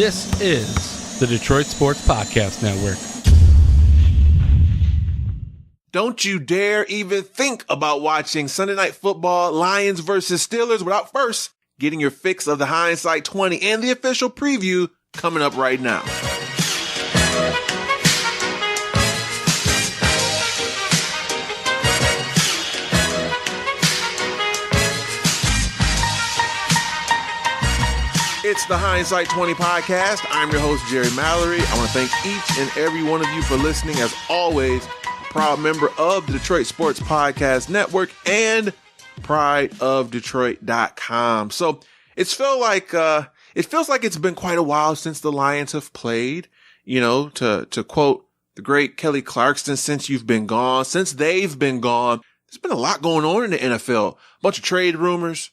This is the Detroit Sports Podcast Network. Don't you dare even think about watching Sunday Night Football, Lions versus Steelers, without first getting your fix of the Hindsight 20 and the official preview coming up right now. It's the Hindsight 20 podcast. I'm your host, Jerry Mallory. I want to thank each and every one of you for listening. As always, proud member of the Detroit Sports Podcast Network and prideofdetroit.com. So it feels like it's been quite a while since the Lions have played. You know, to quote the great Kelly Clarkson, since they've been gone, there's been a lot going on in the NFL. A bunch of trade rumors.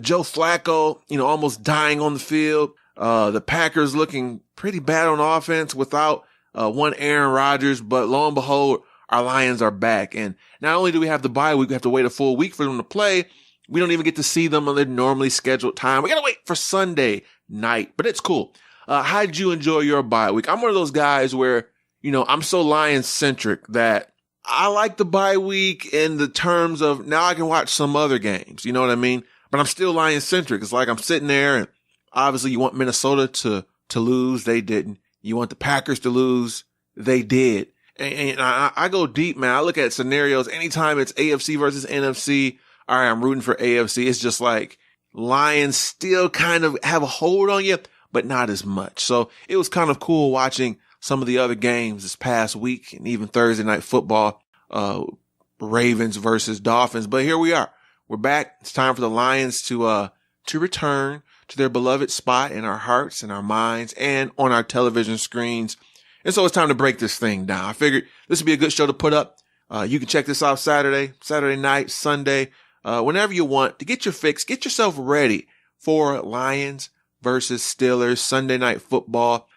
Joe Flacco, almost dying on the field. The Packers looking pretty bad on offense without one Aaron Rodgers, but lo and behold, our Lions are back. And not only do we have the bye week, we have to wait a full week for them to play. We don't even get to see them on their normally scheduled time. We got to wait for Sunday night, but it's cool. How did you enjoy your bye week? I'm one of those guys where, I'm so Lions centric that I like the bye week in the terms of now I can watch some other games. You know what I mean? But I'm still Lions centric. It's like I'm sitting there and obviously you want Minnesota to lose. They didn't. You want the Packers to lose. They did. And I go deep, man. I look at scenarios. Anytime it's AFC versus NFC, all right, I'm rooting for AFC. It's just like Lions still kind of have a hold on you, but not as much. So it was kind of cool watching some of the other games this past week and even Thursday Night Football, Ravens versus Dolphins. But here we are. We're back. It's time for the Lions to return to their beloved spot in our hearts and our minds and on our television screens. And so it's time to break this thing down. I figured this would be a good show to put up. You can check this out Saturday night, Sunday, whenever you want to get your fix, get yourself ready for Lions versus Steelers Sunday Night Football.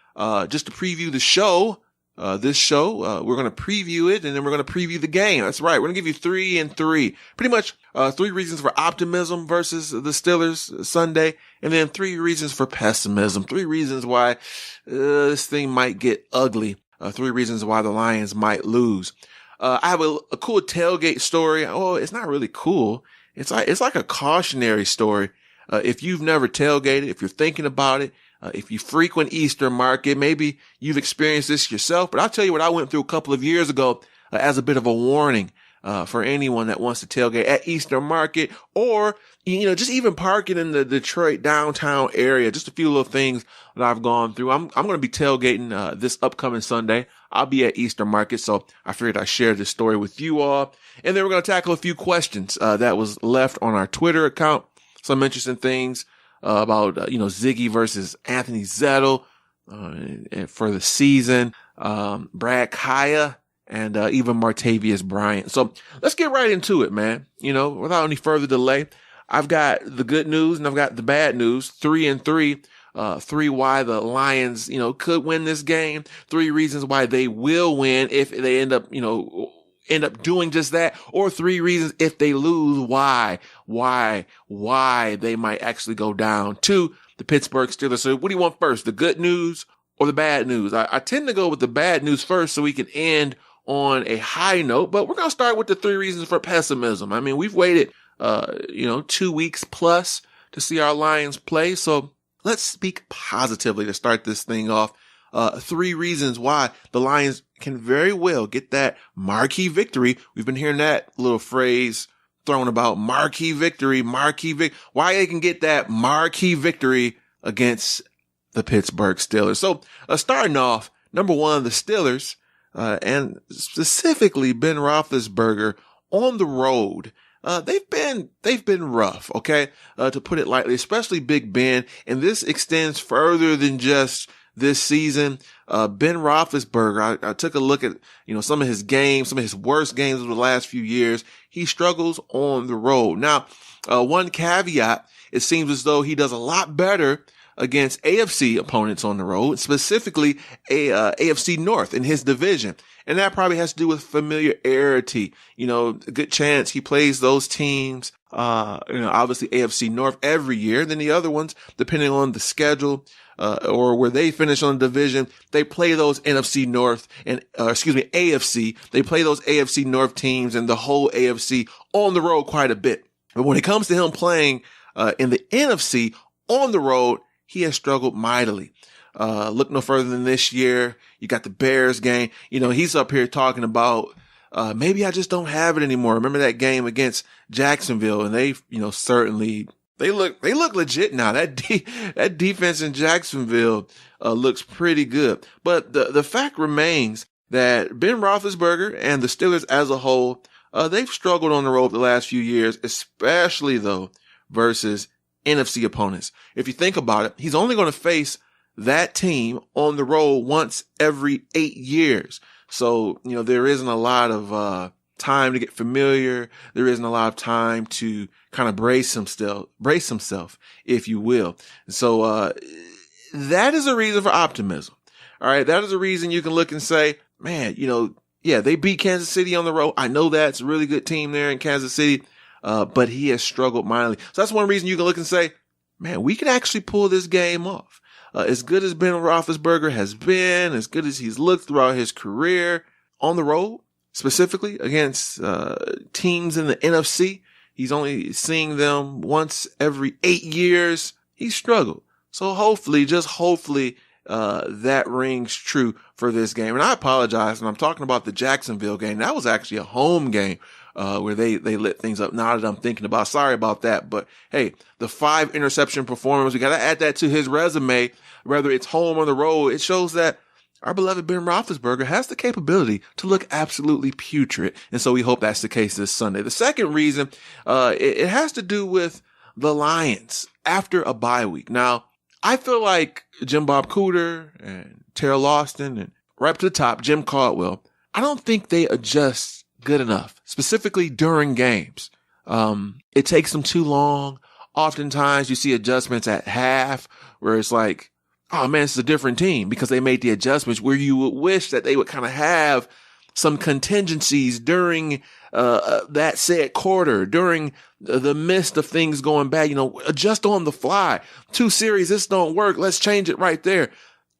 Just to preview the show, this show, we're going to preview it and then we're going to preview the game. That's right. We're going to give you 3 and 3, pretty much, 3 reasons for optimism versus the Steelers Sunday. And then 3 reasons for pessimism, 3 reasons why, this thing might get ugly. 3 reasons why the Lions might lose. I have a cool tailgate story. Oh, it's not really cool. It's like a cautionary story. If you've never tailgated, if you're thinking about it, if you frequent Eastern Market, maybe you've experienced this yourself, but I'll tell you what I went through a couple of years ago as a bit of a warning for anyone that wants to tailgate at Eastern Market or, just even parking in the Detroit downtown area. Just a few little things that I've gone through. I'm going to be tailgating this upcoming Sunday. I'll be at Eastern Market, so I figured I'd share this story with you all. And then we're going to tackle a few questions that was left on our Twitter account. Some interesting things about, Ziggy versus Anthony Zettel, for the season, Brad Kaya and, even Martavius Bryant. So let's get right into it, man. Without any further delay, I've got the good news and I've got the bad news, 3 and 3, 3 why the Lions, could win this game, 3 reasons why they will win if they end up doing just that, or 3 reasons if they lose, why they might actually go down to the Pittsburgh Steelers. So what do you want first, the good news or the bad news? I tend to go with the bad news first so we can end on a high note, but we're going to start with the 3 reasons for pessimism. I mean, we've waited, 2 weeks plus to see our Lions play. So let's speak positively to start this thing off. 3 reasons why the Lions can very well get that marquee victory. We've been hearing that little phrase thrown about, marquee victory, why they can get that marquee victory against the Pittsburgh Steelers. So, starting off, number 1, the Steelers, and specifically Ben Roethlisberger on the road. They've been rough, okay? To put it lightly, especially Big Ben. And this extends further than just this season. Ben Roethlisberger, I took a look at, some of his games, some of his worst games of the last few years. He struggles on the road. Now, one caveat, it seems as though he does a lot better against AFC opponents on the road, specifically AFC North in his division. And that probably has to do with familiarity. A good chance he plays those teams Obviously AFC North every year. Then the other ones, depending on the schedule, or where they finish on the division, they play those NFC North and, AFC. They play those AFC North teams and the whole AFC on the road quite a bit. But when it comes to him playing, in the NFC on the road, he has struggled mightily. Look no further than this year. You got the Bears game. He's up here talking about, maybe I just don't have it anymore. Remember that game against Jacksonville, and they, certainly they look legit now. That defense in Jacksonville, looks pretty good. But the fact remains that Ben Roethlisberger and the Steelers as a whole, they've struggled on the road the last few years, especially though versus NFC opponents. If you think about it, he's only going to face that team on the road once every 8 years. So, there isn't a lot of, time to get familiar. There isn't a lot of time to kind of brace himself, if you will. So, that is a reason for optimism. All right. That is a reason you can look and say, man, they beat Kansas City on the road. I know that's a really good team there in Kansas City. But he has struggled mightily. So that's one reason you can look and say, man, we can actually pull this game off. As good as Ben Roethlisberger has been, as good as he's looked throughout his career on the road, specifically against, teams in the NFC, he's only seeing them once every 8 years. He's struggled. So hopefully, that rings true for this game. And I apologize. And I'm talking about the Jacksonville game. That was actually a home game. Where they lit things up. Now that I'm thinking about, sorry about that. But hey, the 5 interception performance, we got to add that to his resume, whether it's home or the road. It shows that our beloved Ben Roethlisberger has the capability to look absolutely putrid. And so we hope that's the case this Sunday. The second reason, it has to do with the Lions after a bye week. Now, I feel like Jim Bob Cooter and Terrell Austin and right up to the top, Jim Caldwell, I don't think they adjust good enough, specifically during games. It takes them too long. Oftentimes you see adjustments at half where it's like, oh man, it's a different team because they made the adjustments, where you would wish that they would kind of have some contingencies during, that said quarter, during the midst of things going bad, adjust on the fly. 2 series, this don't work. Let's change it right there.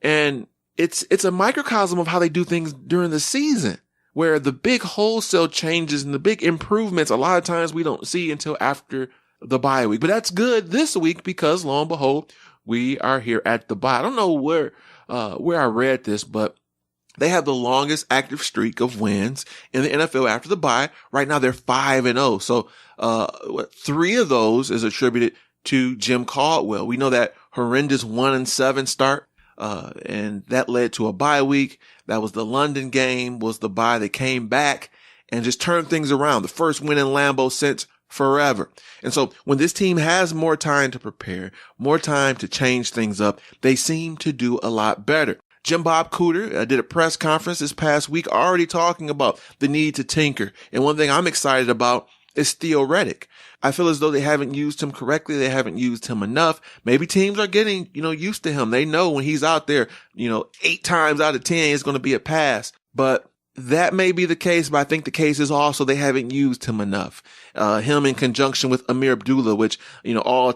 And it's a microcosm of how they do things during the season, where the big wholesale changes and the big improvements, a lot of times we don't see until after the bye week. But that's good this week because, lo and behold, we are here at the bye. I don't know where I read this, but they have the longest active streak of wins in the NFL after the bye. Right now they're 5-0. So, 3 of those is attributed to Jim Caldwell. We know that horrendous 1-7 start. And that led to a bye week. That was the London game, was the bye. They came back and just turned things around. The first win in Lambeau since forever. And so when this team has more time to prepare, more time to change things up, they seem to do a lot better. Jim Bob Cooter did a press conference this past week already talking about the need to tinker. And one thing I'm excited about is Theo Reddick. I feel as though they haven't used him correctly. They haven't used him enough. Maybe teams are getting, used to him. They know when he's out there, 8 times out of 10, it's going to be a pass. But that may be the case, but I think the case is also they haven't used him enough. Him in conjunction with Amir Abdullah, which, all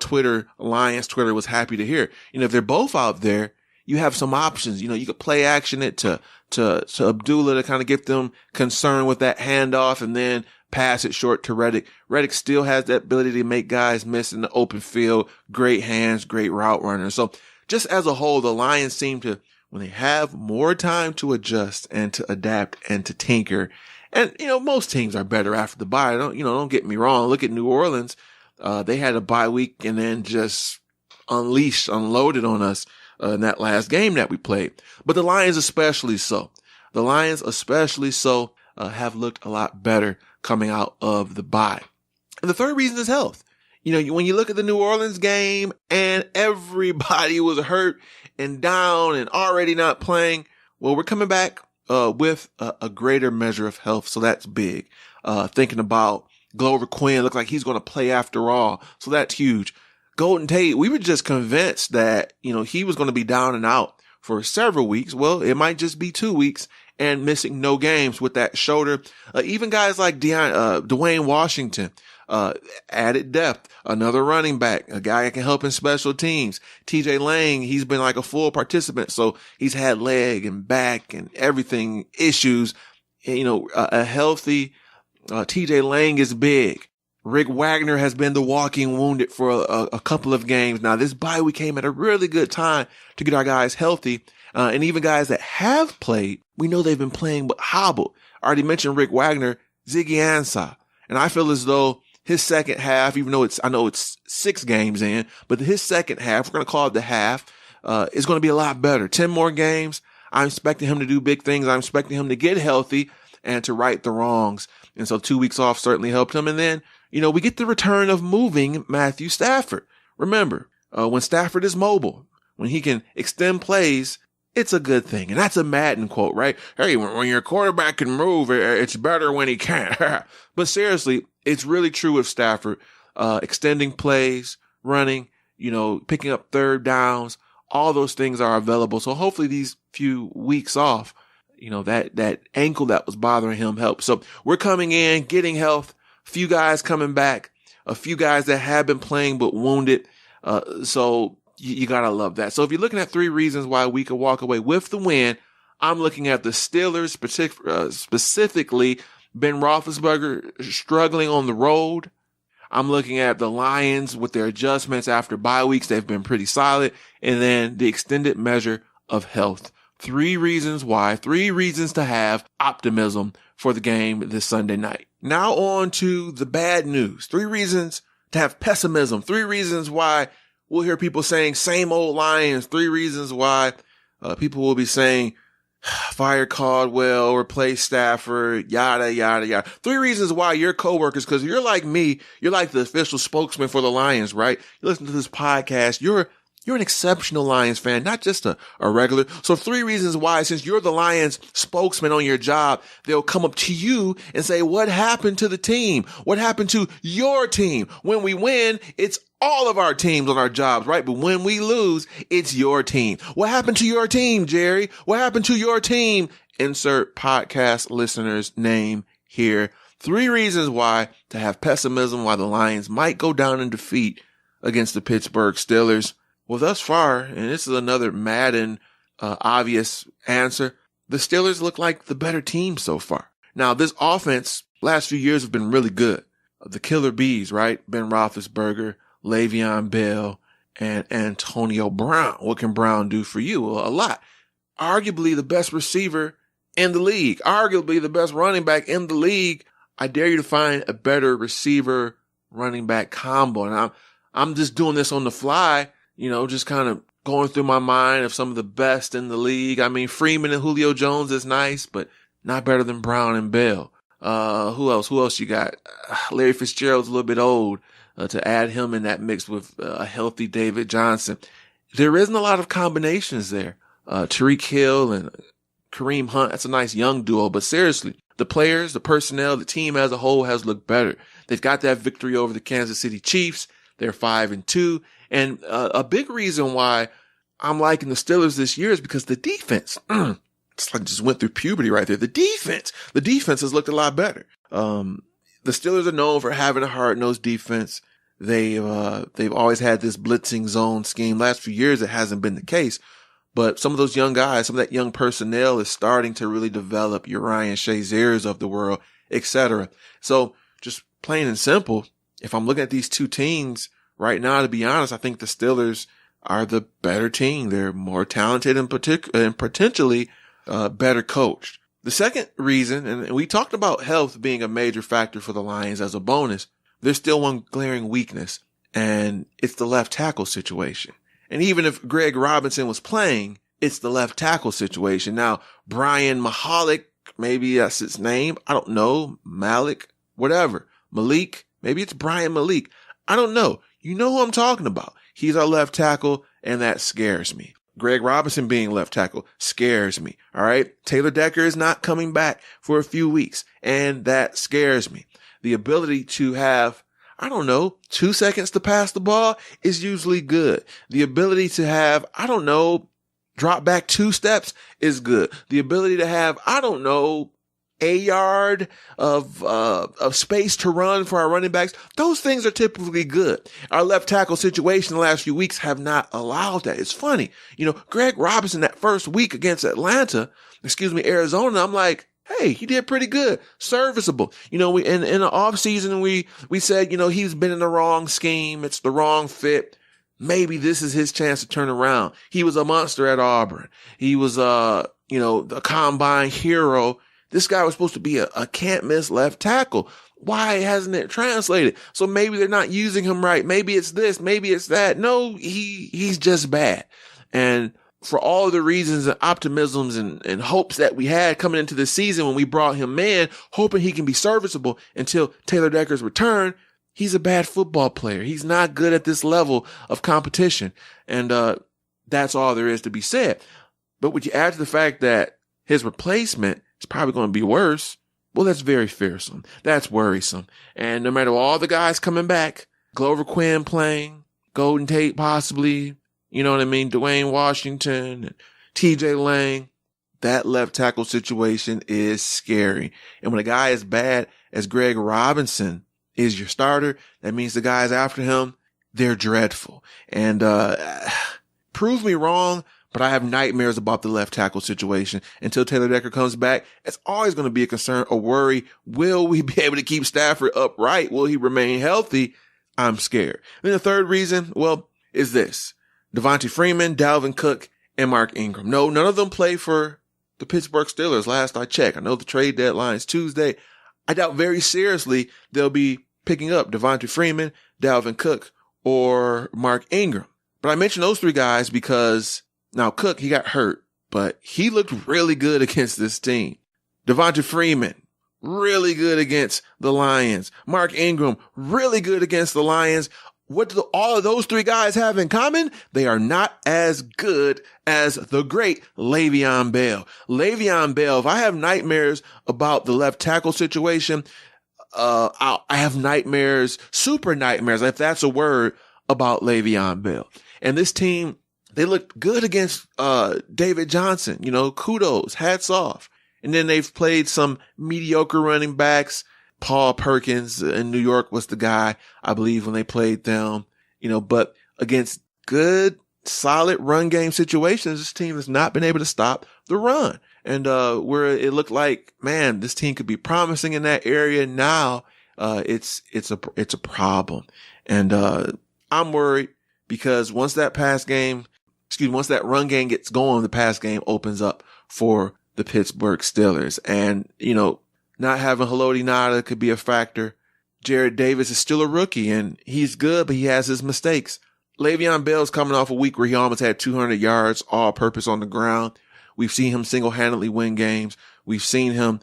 Lions Twitter was happy to hear. If they're both out there, you have some options. You could play action it to Abdullah to kind of get them concerned with that handoff and then pass it short to Reddick. Reddick still has that ability to make guys miss in the open field. Great hands, great route runner. So just as a whole, the Lions seem to, when they have more time to adjust and to adapt and to tinker, and, most teams are better after the bye. Don't get me wrong. Look at New Orleans. They had a bye week and then just unloaded on us in that last game that we played. But the Lions especially so. Have looked a lot better coming out of the bye. And the third reason is health. When you look at the New Orleans game and everybody was hurt and down and already not playing, well, we're coming back with a greater measure of health. So that's big. Thinking about Glover Quinn, looked like he's going to play after all. So that's huge. Golden Tate, we were just convinced that, he was going to be down and out for several weeks. Well, it might just be 2 weeks and missing no games with that shoulder. Even guys like Dwayne Washington, added depth, another running back, a guy that can help in special teams. TJ Lang, he's been like a full participant. So he's had leg and back and everything issues. A healthy, TJ Lang is big. Rick Wagner has been the walking wounded for a couple of games. Now this bye week came at a really good time to get our guys healthy. And even guys that have played, we know they've been playing but hobbled. I already mentioned Rick Wagner, Ziggy Ansah. And I feel as though his second half, even though I know it's 6 games in, but his second half, we're going to call it the half, is going to be a lot better. 10 more games. I'm expecting him to do big things. I'm expecting him to get healthy and to right the wrongs. And so 2 weeks off certainly helped him. And then, we get the return of moving Matthew Stafford. Remember, when Stafford is mobile, when he can extend plays, it's a good thing. And that's a Madden quote, right? Hey, when your quarterback can move, it's better when he can't. But seriously, it's really true with Stafford. Extending plays, running, picking up third downs, all those things are available. So hopefully these few weeks off, that ankle that was bothering him helps. So we're coming in, getting health, a few guys coming back, a few guys that have been playing but wounded. So you gotta love that. So if you're looking at 3 reasons why we could walk away with the win, I'm looking at the Steelers, specifically Ben Roethlisberger struggling on the road. I'm looking at the Lions with their adjustments after bye weeks. They've been pretty solid. And then the extended measure of health. 3 reasons why, 3 reasons to have optimism for the game this Sunday night. Now on to the bad news. 3 reasons to have pessimism. 3 reasons why we'll hear people saying same old Lions. 3 reasons why people will be saying fire Caldwell, replace Stafford, yada, yada, yada. 3 reasons why your coworkers, because you're like me, you're like the official spokesman for the Lions, right? You listen to this podcast, you're an exceptional Lions fan, not just a regular. So 3 reasons why, since you're the Lions spokesman on your job, they'll come up to you and say, what happened to the team? What happened to your team? When we win, it's all of our teams on our jobs, right? But when we lose, it's your team. What happened to your team, Jerry? What happened to your team? Insert podcast listener's name here. 3 reasons why to have pessimism why the Lions might go down in defeat against the Pittsburgh Steelers. Well, thus far, and this is another Madden obvious answer, the Steelers look like the better team so far. Now, this offense, last few years have been really good. The killer bees, right? Ben Roethlisberger, Le'Veon Bell, and Antonio Brown. What can Brown do for you? Well, a lot. Arguably the best receiver in the league. Arguably the best running back in the league. I dare you to find a better receiver running back combo. And I'm just doing this on the fly, just kind of going through my mind of some of the best in the league. I mean, Freeman and Julio Jones is nice, but not better than Brown and Bell. Who else you got? Larry Fitzgerald's a little bit old. To add him in that mix with a healthy David Johnson. There isn't a lot of combinations there. Tyreek Hill and Kareem Hunt, that's a nice young duo. But seriously, the players, the personnel, the team as a whole has looked better. They've got that victory over the Kansas City Chiefs. They're 5-2. And a big reason why I'm liking the Steelers this year is because the defense, it's like just went through puberty right there. The defense has looked a lot better. The Steelers are known for having a hard-nosed defense. They've always had this blitzing zone scheme. Last few years, it hasn't been the case. But some of those young guys, some of that young personnel is starting to really develop. Your Ryan Shaziers of the world, etc. So just plain and simple, if I'm looking at these 2 teams right now, to be honest, I think the Steelers are the better team. They're more talented and potentially better coached. The second reason, and we talked about health being a major factor for the Lions as a bonus, there's still one glaring weakness, and it's the left tackle situation. And even if Greg Robinson was playing, it's the left tackle situation. Now, Brian Mahalik, maybe that's his name. I don't know. Malik, whatever. Malik, maybe it's Brian Malik. I don't know. You know who I'm talking about. He's our left tackle, and that scares me. Greg Robinson being left tackle scares me. All right. Taylor Decker is not coming back for a few weeks, and that scares me. The ability to have, 2 seconds to pass the ball is usually good. The ability to have, drop back 2 steps is good. The ability to have, I don't know, a yard of space to run for our running backs. Those things are typically good. Our left tackle situation the last few weeks have not allowed that. It's funny. Greg Robinson that first week against Arizona, I'm like, hey, he did pretty good. Serviceable. We in the off season, we said, he's been in the wrong scheme. It's the wrong fit. Maybe this is his chance to turn around. He was a monster at Auburn. He was, the combine hero. This guy was supposed to be a can't miss left tackle. Why hasn't it translated? So maybe they're not using him right. Maybe it's this, maybe it's that. No, he's just bad. And for all of the reasons and optimisms and hopes that we had coming into the season when we brought him in, hoping he can be serviceable until Taylor Decker's return, he's a bad football player. He's not good at this level of competition. And that's all there is to be said. But when you add to the fact that his replacement is probably going to be worse, well, that's very fearsome. That's worrisome. And no matter all the guys coming back, Glover Quinn playing, Golden Tate possibly, Dwayne Washington, and TJ Lang, that left tackle situation is scary. And when a guy as bad as Greg Robinson is your starter, that means the guys after him, they're dreadful. And prove me wrong, but I have nightmares about the left tackle situation until Taylor Decker comes back. It's always going to be a concern, a worry. Will we be able to keep Stafford upright? Will he remain healthy? I'm scared. And then the third reason, is this. Devontae Freeman, Dalvin Cook, and Mark Ingram. No, none of them play for the Pittsburgh Steelers last I checked. I know the trade deadline is Tuesday. I doubt very seriously they'll be picking up Devontae Freeman, Dalvin Cook, or Mark Ingram. But I mentioned those 3 guys because now Cook, he got hurt, but he looked really good against this team. Devontae Freeman, really good against the Lions. Mark Ingram, really good against the Lions. What do all of those 3 guys have in common? They are not as good as the great Le'Veon Bell. Le'Veon Bell, if I have nightmares about the left tackle situation, I have nightmares, super nightmares, if that's a word, about Le'Veon Bell. And this team, they looked good against David Johnson. Kudos, hats off. And then they've played some mediocre running backs. Paul Perkins in New York was the guy, I believe, when they played them. But against good, solid run game situations, this team has not been able to stop the run. And where it looked like, man, this team could be promising in that area. Now, it's a problem. And I'm worried because once that run game gets going, the pass game opens up for the Pittsburgh Steelers. And, not having Haloti Ngata could be a factor. Jared Davis is still a rookie and he's good, but he has his mistakes. Le'Veon Bell's coming off a week where he almost had 200 yards all purpose on the ground. We've seen him single-handedly win games. We've seen him,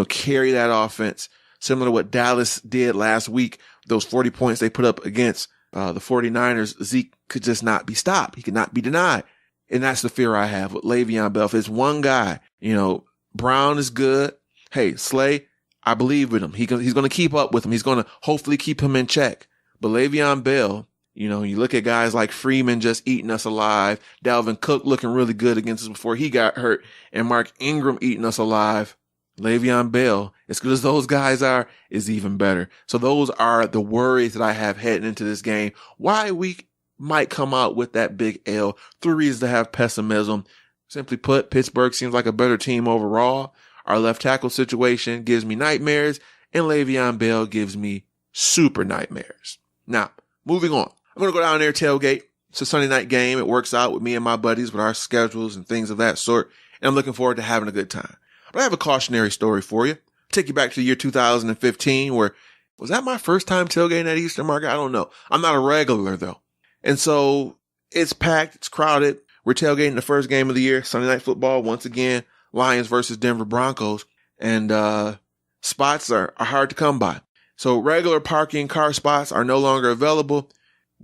carry that offense similar to what Dallas did last week. Those 40 points they put up against the 49ers, Zeke could just not be stopped. He could not be denied. And that's the fear I have with Le'Veon Bell. If it's one guy, Brown is good. Hey, Slay, I believe in him. He's going to keep up with him. He's going to hopefully keep him in check. But Le'Veon Bell, you look at guys like Freeman just eating us alive, Dalvin Cook looking really good against us before he got hurt, and Mark Ingram eating us alive. Le'Veon Bell, as good as those guys are, is even better. So those are the worries that I have heading into this game. Why we might come out with that big L. 3 reasons to have pessimism. Simply put, Pittsburgh seems like a better team overall. Our left tackle situation gives me nightmares, and Le'Veon Bell gives me super nightmares. Now, moving on. I'm going to go down there, tailgate. It's a Sunday night game. It works out with me and my buddies with our schedules and things of that sort. And I'm looking forward to having a good time. But I have a cautionary story for you. I'll take you back to the year 2015 where, was that my first time tailgating at Eastern Market? I don't know. I'm not a regular though. And so it's packed. It's crowded. We're tailgating the first game of the year, Sunday Night Football. Once again, Lions versus Denver Broncos. And spots are hard to come by. So regular parking car spots are no longer available.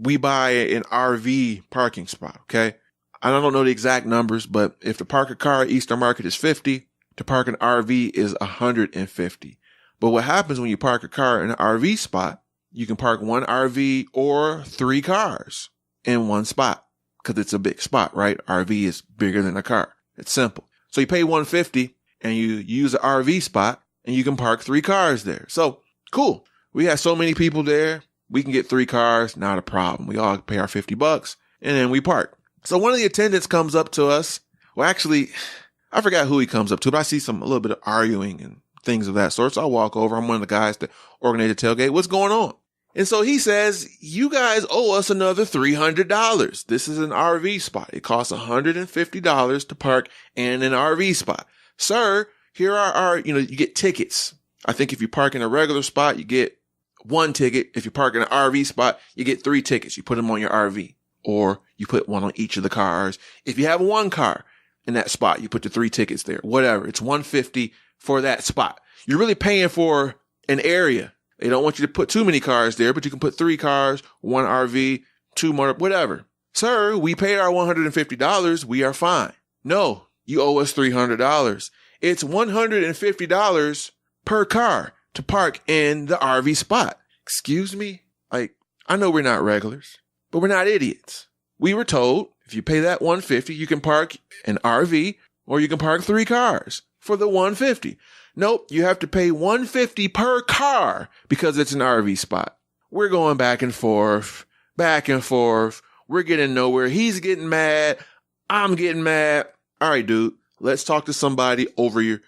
We buy an RV parking spot, okay? I don't know the exact numbers, but if to park a car at Eastern Market is $50, to park an RV is $150. But what happens when you park a car in an RV spot, you can park one RV or 3 cars in one spot. because it's a big spot, right? RV is bigger than a car. It's simple. So you pay $150 and you use an RV spot and you can park 3 cars there. So cool. We have so many people there. We can get 3 cars. Not a problem. We all pay our $50 and then we park. So one of the attendants comes up to us. Well, actually, I forgot who he comes up to, but I see a little bit of arguing and things of that sort. So I walk over. I'm one of the guys that organize the tailgate. What's going on? And so he says, you guys owe us another $300. This is an RV spot. It costs $150 to park in an RV spot. Sir, here are our, you get tickets. I think if you park in a regular spot, you get 1 ticket. If you park in an RV spot, you get 3 tickets. You put them on your RV, or you put 1 on each of the cars. If you have 1 car in that spot, you put the 3 tickets there, whatever. It's $150 for that spot. You're really paying for an area. They don't want you to put too many cars there, but you can put 3 cars, 1 RV, 2 more, whatever. Sir, we paid our $150. We are fine. No, you owe us $300. It's $150 per car to park in the RV spot. Excuse me? Like, I know we're not regulars, but we're not idiots. We were told if you pay that $150, you can park an RV or you can park 3 cars for the $150. Nope, you have to pay $150 per car because it's an RV spot. We're going back and forth, back and forth. We're getting nowhere. He's getting mad. I'm getting mad. All right, dude, let's talk to somebody over your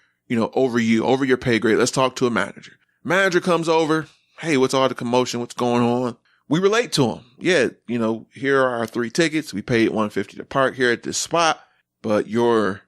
pay grade. Let's talk to a manager. Manager comes over. Hey, what's all the commotion? What's going on? We relate to him. Yeah, here are our 3 tickets. We paid $150 to park here at this spot, but your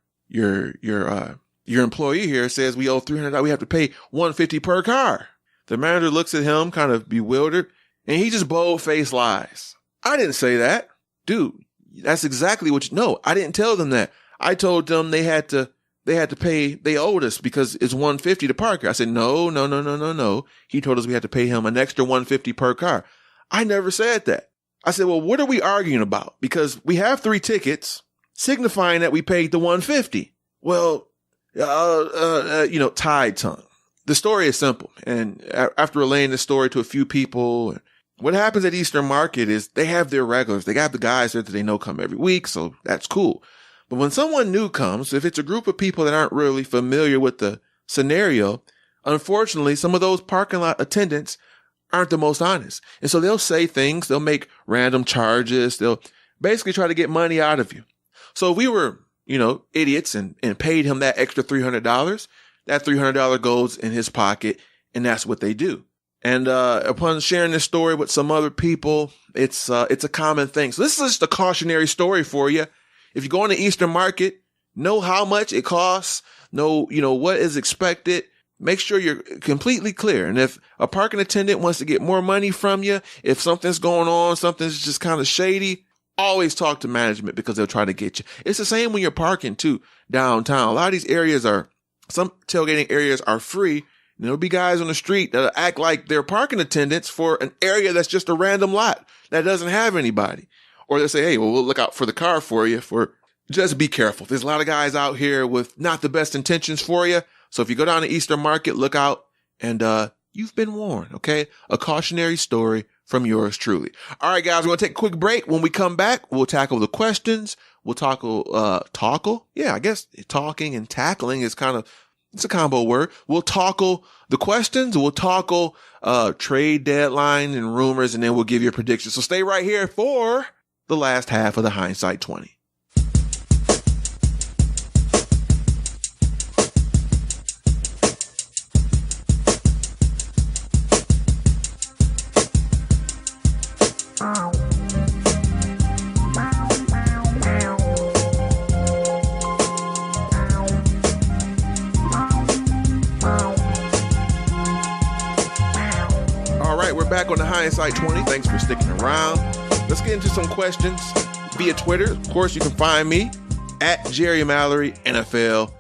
employee here says we owe $300. We have to pay $150 per car. The manager looks at him kind of bewildered and he just bold-faced lies. I didn't say that. Dude, that's exactly no, I didn't tell them that. I told them they had to pay, they owed us because it's $150 to park here. I said, no. He told us we had to pay him an extra $150 per car. I never said that. I said, well, what are we arguing about? Because we have 3 tickets signifying that we paid the $150. Well, tied tongue. The story is simple. And after relaying the story to a few people, what happens at Eastern Market is they have their regulars. They got the guys there that they know come every week. So that's cool. But when someone new comes, if it's a group of people that aren't really familiar with the scenario, unfortunately, some of those parking lot attendants aren't the most honest. And so they'll say things, they'll make random charges. They'll basically try to get money out of you. So if we were, idiots and paid him that extra $300, that $300 goes in his pocket. And that's what they do. And, upon sharing this story with some other people, it's a common thing. So this is just a cautionary story for you. If you go in the Eastern Market, know how much it costs, know, what is expected. Make sure you're completely clear. And if a parking attendant wants to get more money from you, if something's going on, something's just kind of shady, always talk to management because they'll try to get you. It's the same when you're parking too downtown. A lot of these areas some tailgating areas are free. And there'll be guys on the street that'll act like they're parking attendants for an area that's just a random lot that doesn't have anybody. Or they'll say, hey, well, we'll look out for the car for you. Just be careful. There's a lot of guys out here with not the best intentions for you. So if you go down to Eastern Market, look out and, you've been warned. Okay. A cautionary story from yours truly. All right, guys, we're going to take a quick break. When we come back, we'll tackle the questions. We'll tackle. Yeah, I guess talking and tackling is it's a combo word. We'll tackle the questions. We'll tackle, trade deadline and rumors, and then we'll give you a prediction. So stay right here for the last half of the Hindsight 20. Back on the Hindsight 20. Thanks for sticking around. Let's get into some questions via Twitter. Of course, you can find me at Jerry Mallory NFL.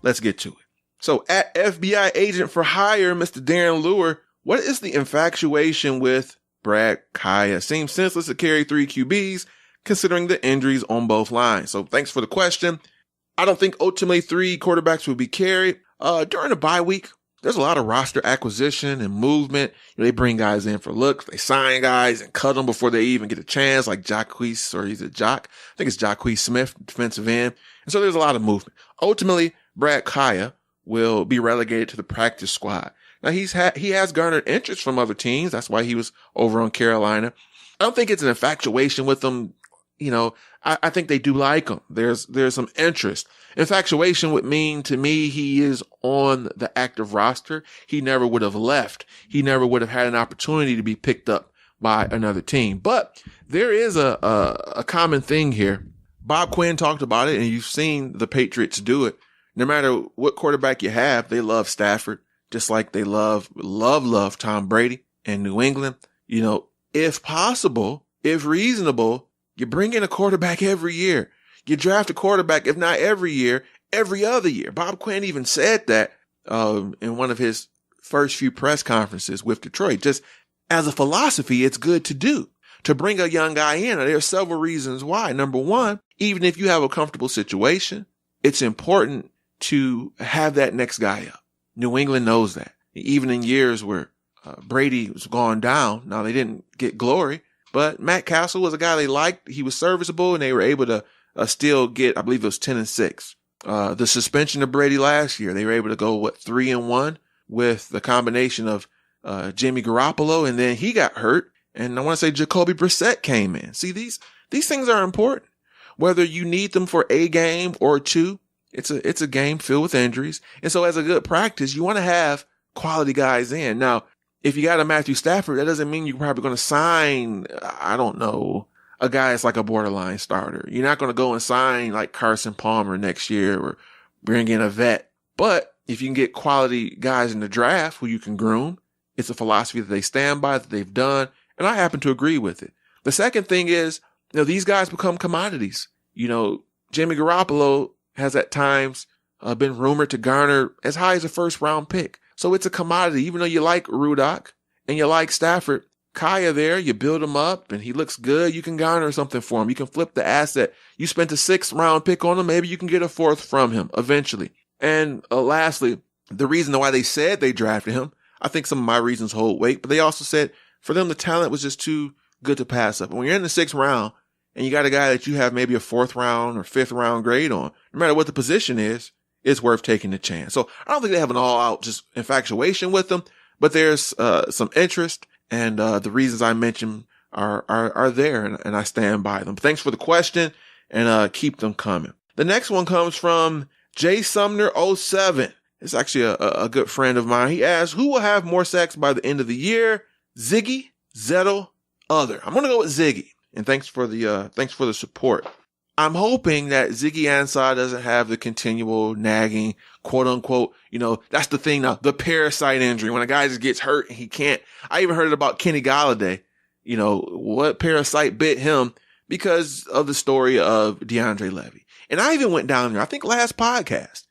Let's get to it. So at FBI agent for hire, Mr. Darren Lure, what is the infatuation with Brad Kaya? Seems senseless to carry 3 QBs considering the injuries on both lines. So thanks for the question. I don't think ultimately 3 quarterbacks will be carried. During the bye week, there's a lot of roster acquisition and movement. They bring guys in for looks. They sign guys and cut them before they even get a chance, like Jacquees, or he's a Jock. I think it's Jacquees Smith, defensive end. And so there's a lot of movement. Ultimately, Brad Kaya will be relegated to the practice squad. Now he has garnered interest from other teams. That's why he was over on Carolina. I don't think it's an infatuation with them. I think they do like him. There's some interest. Infatuation would mean to me he is on the active roster. He never would have left. He never would have had an opportunity to be picked up by another team. But there is a common thing here. Bob Quinn talked about it, and you've seen the Patriots do it. No matter what quarterback you have, they love Stafford, just like they love Tom Brady in New England. If possible, if reasonable, you bring in a quarterback every year. You draft a quarterback, if not every year, every other year. Bob Quinn even said that in one of his first few press conferences with Detroit. Just as a philosophy, it's good to do. To bring a young guy in, there are several reasons why. Number one, even if you have a comfortable situation, it's important to have that next guy up. New England knows that. Even in years where Brady was gone down, now they didn't get glory, but Matt Castle was a guy they liked. He was serviceable, and they were able to still get, I believe it was 10-6. The suspension of Brady last year, they were able to go, 3-1 with the combination of Jimmy Garoppolo, and then he got hurt. And I want to say Jacoby Brissett came in. See, these things are important. Whether you need them for a game or two, it's a game filled with injuries. And so as a good practice, you want to have quality guys in. Now, if you got a Matthew Stafford, that doesn't mean you're probably going to sign, I don't know, a guy that's like a borderline starter. You're not going to go and sign like Carson Palmer next year or bring in a vet. But if you can get quality guys in the draft who you can groom, it's a philosophy that they stand by, that they've done. And I happen to agree with it. The second thing is, these guys become commodities. Jimmy Garoppolo has at times been rumored to garner as high as a first round pick. So it's a commodity. Even though you like Rudock and you like Stafford, Kaya there, you build him up and he looks good. You can garner something for him. You can flip the asset. You spent a 6th round pick on him. Maybe you can get a 4th from him eventually. And lastly, the reason why they said they drafted him, I think some of my reasons hold weight, but they also said for them, the talent was just too good to pass up. When you're in the 6th round and you got a guy that you have maybe a 4th round or 5th round grade on, no matter what the position is, it's worth taking the chance. So I don't think they have an all out just infatuation with them, but there's some interest, and the reasons I mentioned are there, and I stand by them. Thanks for the question, and keep them coming. The next one comes from Jay Sumner 07. It's actually a good friend of mine. He asked, who will have more sacks by the end of the year? Ziggy, Zettel, other. I'm going to go with Ziggy. And thanks for the support. I'm hoping that Ziggy Ansah doesn't have the continual nagging, quote unquote, that's the thing now, the parasite injury. When a guy just gets hurt and he can't. I even heard about Kenny Golladay, what parasite bit him because of the story of DeAndre Levy. And I even went down there, I think last podcast,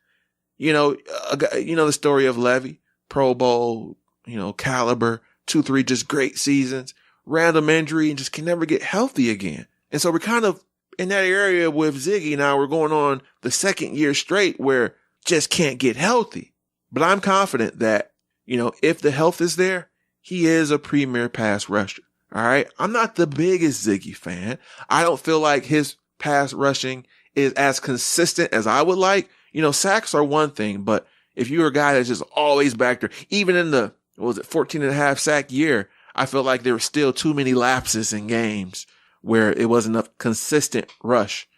the story of Levy, Pro Bowl, caliber, 2-3 just great seasons, random injury, and just can never get healthy again. And so we're kind of in that area with Ziggy. Now we're going on the 2nd year straight where just can't get healthy. But I'm confident that, if the health is there, he is a premier pass rusher. All right. I'm not the biggest Ziggy fan. I don't feel like his pass rushing is as consistent as I would like. Sacks are one thing, but if you're a guy that's just always back there, even in the, 14.5 sack year, I felt like there were still too many lapses in games where it wasn't a consistent rush,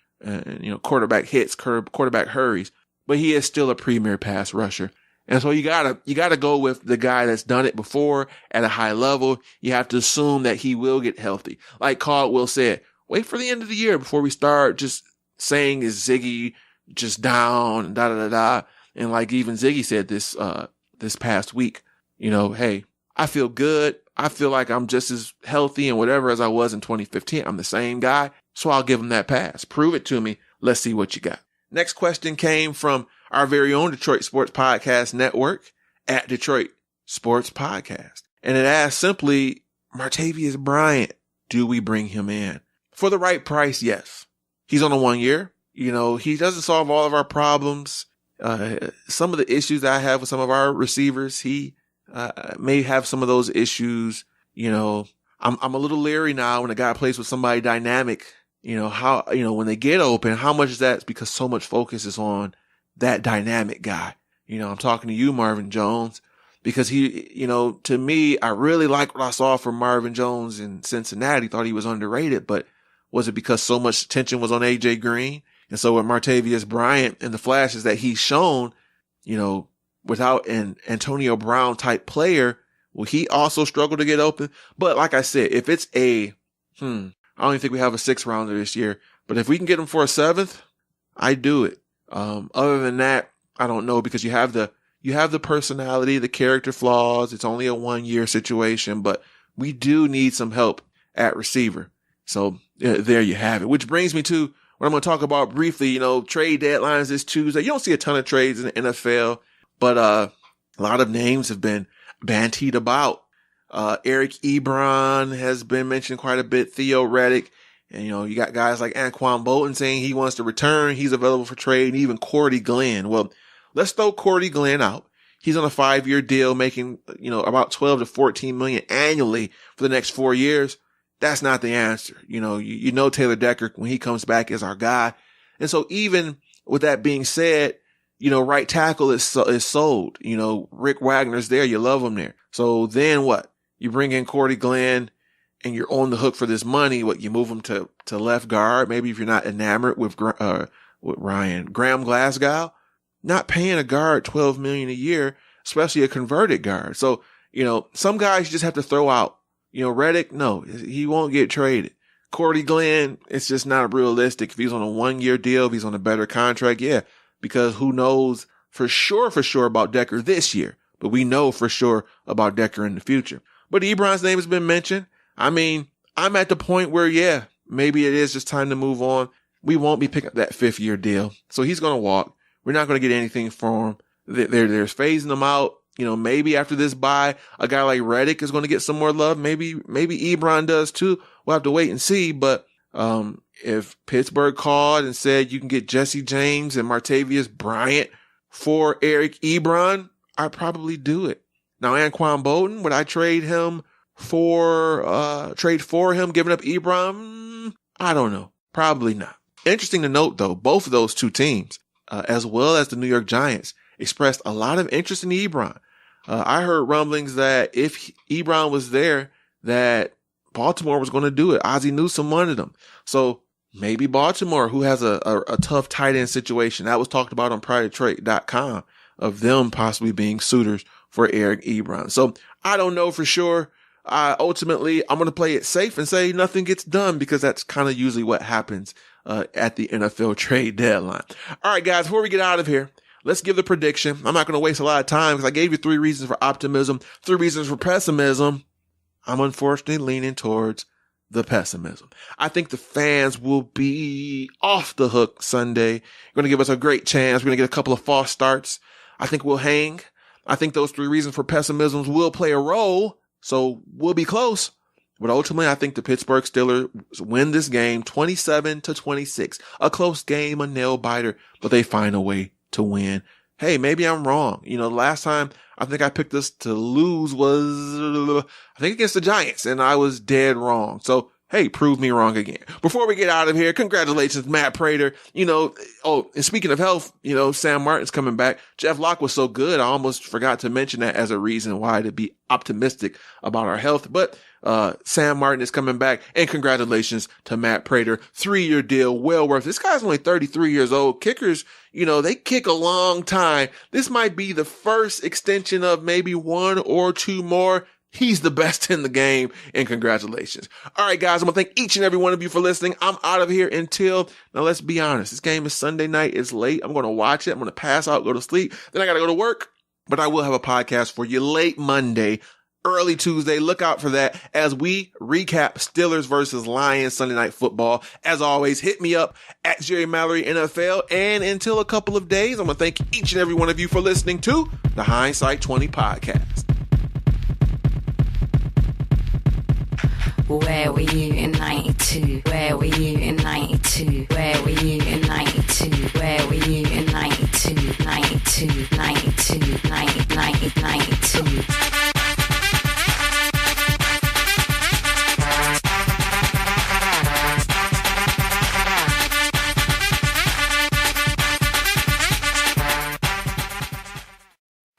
quarterback hits, quarterback hurries, but he is still a premier pass rusher. And so you gotta go with the guy that's done it before at a high level. You have to assume that he will get healthy. Like Caldwell said, wait for the end of the year before we start just saying is Ziggy just down and da. And like even Ziggy said this past week, hey, I feel good. I feel like I'm just as healthy and whatever as I was in 2015. I'm the same guy. So I'll give him that pass. Prove it to me. Let's see what you got. Next question came from our very own Detroit Sports Podcast Network at Detroit Sports Podcast. And it asked simply, Martavius Bryant, do we bring him in? For the right price, yes. He's on a 1 year. He doesn't solve all of our problems. some of the issues that I have with some of our receivers, he may have some of those issues. You know, I'm a little leery now when a guy plays with somebody dynamic. You know, how, you know, when they get open, how much is that because so much focus is on that dynamic guy? You know, I'm talking to you, Marvin Jones, because he, you know, to me, I really like what I saw from Marvin Jones in Cincinnati. Thought he was underrated, but was it because so much attention was on AJ Green? And so with Martavius Bryant and the flashes that he's shown, you know, without an Antonio Brown type player, will he also struggle to get open? But like I said, if it's I don't even think we have a 6th rounder this year, but if we can get him for a 7th, I do it. Other than that, I don't know, because you have the personality, the character flaws. It's only a 1-year situation, but we do need some help at receiver. So there you have it, which brings me to what I'm going to talk about briefly. You know, trade deadlines this Tuesday. You don't see a ton of trades in the NFL, but a lot of names have been bantied about. Eric Ebron has been mentioned quite a bit. Theo Reddick. And, you know, you got guys like Anquan Bolton saying he wants to return. He's available for trade. And even Cordy Glenn. Well, let's throw Cordy Glenn out. He's on a 5-year deal making, you know, about 12 to 14 million annually for the next 4 years. That's not the answer. You know, Taylor Decker, when he comes back, is our guy. And so even with that being said, you know, right tackle is sold. You know, Rick Wagner's there. You love him there. So then what? You bring in Cordy Glenn and you're on the hook for this money. What, you move him to left guard? Maybe if you're not enamored with Graham Glasgow, not paying a guard $12 million a year, especially a converted guard. So, you know, some guys you just have to throw out. You know, Reddick, no, he won't get traded. Cordy Glenn, it's just not realistic. If he's on a 1-year deal, if he's on a better contract, yeah, because who knows for sure about Decker this year, but we know for sure about Decker in the future. But Ebron's name has been mentioned. I mean, I'm at the point where, yeah, maybe it is just time to move on. We won't be picking up that 5th-year deal. So he's going to walk. We're not going to get anything for him. They're phasing him out. You know, maybe after this bye, a guy like Reddick is going to get some more love. Maybe Ebron does too. We'll have to wait and see. But, if Pittsburgh called and said you can get Jesse James and Martavius Bryant for Eric Ebron, I'd probably do it. Now, Anquan Bolton, would I trade him for him giving up Ebron? I don't know. Probably not. Interesting to note though, both of those two teams, as well as the New York Giants, expressed a lot of interest in Ebron. I heard rumblings that if Ebron was there, that Baltimore was going to do it. Ozzie Newsome wanted him. So maybe Baltimore, who has a tough tight end situation, that was talked about on PriorTrade.com, of them possibly being suitors for Eric Ebron. So I don't know for sure. Ultimately, I'm going to play it safe and say nothing gets done, because that's kind of usually what happens at the NFL trade deadline. All right, guys, before we get out of here, let's give the prediction. I'm not going to waste a lot of time because I gave you 3 reasons for optimism, 3 reasons for pessimism. I'm unfortunately leaning towards the pessimism. I think the fans will be off the hook Sunday. Going to give us a great chance. We're going to get a couple of false starts. I think we'll hang. I think those 3 reasons for pessimism will play a role. So we'll be close. But ultimately, I think the Pittsburgh Steelers win this game 27-26. A close game, a nail biter, but they find a way to win. Hey, maybe I'm wrong. You know, the last time I think I picked us to lose was, I think against the Giants, and I was dead wrong. So, hey, prove me wrong again. Before we get out of here, congratulations, Matt Prater. You know, and speaking of health, you know, Sam Martin's coming back. Jeff Locke was so good, I almost forgot to mention that as a reason why to be optimistic about our health. But Sam Martin is coming back, and congratulations to Matt Prater. 3-year deal, well worth. This guy's only 33 years old. Kickers, you know, they kick a long time. This might be the first extension of maybe 1 or 2 more. He's the best in the game, and congratulations. All right, guys, I'm going to thank each and every one of you for listening. I'm out of here until, now let's be honest, this game is Sunday night. It's late. I'm going to watch it. I'm going to pass out, go to sleep. Then I got to go to work, but I will have a podcast for you late Monday, early Tuesday. Look out for that as we recap Steelers versus Lions Sunday Night Football. As always, hit me up at Jerry Mallory NFL. And until a couple of days, I'm going to thank each and every one of you for listening to the Hindsight 20 podcast. Where were you in 92? Where were you in 92? Where were you in 92? Where were you in 92? 92, 92, 90, 90, 92.